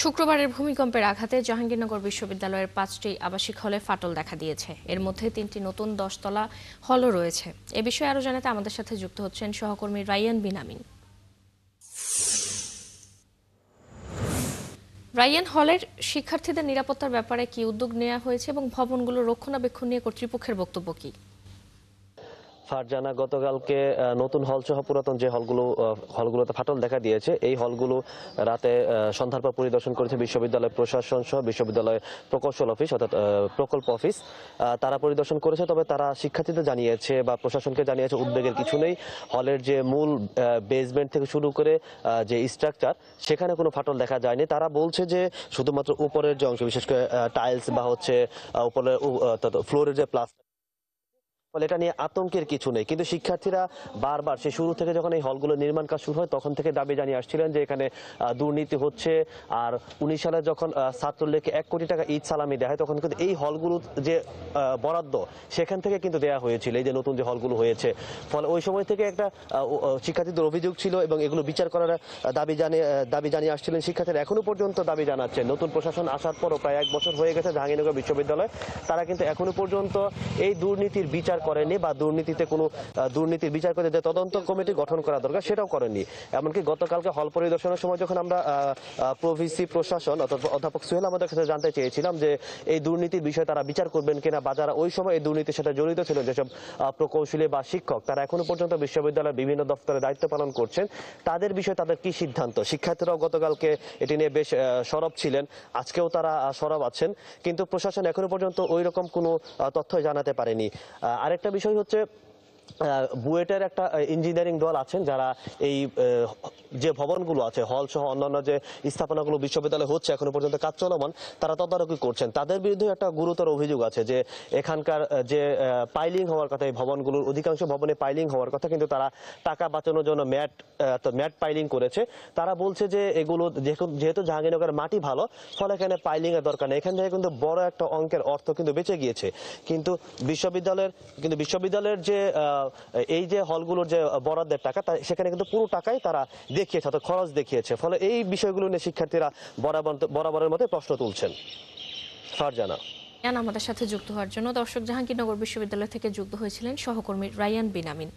শুক্রবারের ভূমিকম্পের আঘাতে জাহাঙ্গীরনগর বিশ্ববিদ্যালয়ের 5টি আবাসিক হলে ফাটল দেখা দিয়েছে। এর মধ্যে 3টি নতুন 10তলা হলও রয়েছে। এ বিষয়ে আরও জানাতে আমাদের সাথে যুক্ত হচ্ছেন সহকর্মী রাইয়ান বিনামিন। রাইয়ান, হলের শিক্ষার্থীদের নিরাপত্তার ব্যাপারে কি উদ্যোগ নেওয়া হয়েছে এবং ভবনগুলোর রক্ষণাবেক্ষণ নিয়ে কর্তৃপক্ষের বক্তব্য কি? ফারজানা, গতকালকে নতুন হল সহ পুরাতন যে হলগুলোতে ফাটল দেখা দিয়েছে, এই হলগুলো রাতে সন্ধ্যার পর পরিদর্শন করেছে বিশ্ববিদ্যালয় প্রশাসন সহ বিশ্ববিদ্যালয় প্রকৌশল অফিস অর্থাৎ প্রকল্প অফিস। তারা পরিদর্শন করেছে, তবে তারা শিক্ষার্থীদের জানিয়েছে বা প্রশাসনকে জানিয়েছে উদ্বেগের কিছু নেই। হলের যে মূল বেসমেন্ট থেকে শুরু করে যে স্ট্রাকচার, সেখানে কোনো ফাটল দেখা যায়নি। তারা বলছে যে শুধুমাত্র উপরের যে অংশ, বিশেষ করে টাইলস বা হচ্ছে উপরের ফ্লোরের যে প্লাস্টার, ফলে এটা নিয়ে আতঙ্কের কিছু নেই। কিন্তু শিক্ষার্থীরা বারবার সে শুরু থেকে যখন এই হলগুলো নির্মাণ কাজ শুরু হয় তখন থেকে দাবি জানিয়ে আসছিলেন যে এখানে দুর্নীতি হচ্ছে। আর 19 সালে যখন ছাত্রলীগকে 1 কোটি টাকা ঈদ সালামি দেওয়া হয়, তখন কিন্তু এই হলগুলো যে বরাদ্দ সেখান থেকে কিন্তু দেওয়া হয়েছিল, এই যে নতুন যে হলগুলো হয়েছে। ফলে ওই সময় থেকে একটা শিক্ষার্থীদের অভিযোগ ছিল এবং এগুলো বিচার করার দাবি জানিয়ে আসছিলেন শিক্ষার্থীরা। এখনো পর্যন্ত দাবি জানাচ্ছেন। নতুন প্রশাসন আসার পরও প্রায় 1 বছর হয়ে গেছে জাহাঙ্গীরনগর বিশ্ববিদ্যালয়, তারা কিন্তু এখনো পর্যন্ত এই দুর্নীতির বিচার করেনি বা দুর্নীতির বিচার করে যে তদন্ত কমিটি গঠন করা দরকার সেটাও করেনি। এমনকি গতকালকে হল পরিদর্শনের সময় যখন আমরা প্রভিসি প্রশাসন অর্থাৎ অধ্যাপক সোহেল আমাদের কাছে জানতে চেয়েছিলাম যে এই দুর্নীতির বিষয়ে তারা বিচার করবেন কিনা, বা যারা ওই সময় এই দুর্নীতির সাথে জড়িত ছিল, যেসব প্রকৌশলী বা শিক্ষক, তারা এখনো পর্যন্ত বিশ্ববিদ্যালয়ের বিভিন্ন দপ্তরে দায়িত্ব পালন করছেন, তাদের বিষয়ে তাদের কি সিদ্ধান্ত। শিক্ষার্থীরাও গতকালকে এটি নিয়ে বেশ সরব ছিলেন, আজকেও তারা সরব আছেন, কিন্তু প্রশাসন এখনো পর্যন্ত ওই রকম কোনো তথ্য জানাতে পারেনি। আরেকটা বিষয় হচ্ছে, বুয়েটের একটা ইঞ্জিনিয়ারিং দল আছেন যারা এই যে ভবনগুলো আছে, হল সহ অন্যান্য যে স্থাপনাগুলো বিশ্ববিদ্যালয়ে হচ্ছে এখনো পর্যন্ত কাজ চলমান, তারা তদারকি করছেন। তাদের বিরুদ্ধে একটা গুরুতর অভিযোগ আছে যে এখানকার যে পাইলিং হওয়ার কথা, এই ভবনগুলোর অধিকাংশ ভবনে পাইলিং হওয়ার কথা, কিন্তু তারা টাকা বাঁচানোর জন্য ম্যাট পাইলিং করেছে। তারা বলছে যে এগুলো যেহেতু জাহাঙ্গীরনগরের মাটি ভালো, ফলে এখানে পাইলিং এর দরকার নেই। এখান থেকে কিন্তু বড় একটা অঙ্কের অর্থ কিন্তু বেঁচে গিয়েছে। কিন্তু বিশ্ববিদ্যালয়ের যে এই যে হলগুলোর যে বরাদ্দের টাকা, সেখানে কিন্তু পুরো টাকাই তারা দেখিয়েছে, অর্থাৎ খরচ দেখিয়েছে। ফলে এই বিষয়গুলো নিয়ে শিক্ষার্থীরা বরাবরের মতো প্রশ্ন তুলছেন। ফারজানা, আমাদের সাথে যুক্ত হওয়ার জন্য। দর্শক, জাহাঙ্গীরনগর বিশ্ববিদ্যালয় থেকে যুক্ত হয়েছিলেন সহকর্মী রাইয়ান বিনামিন।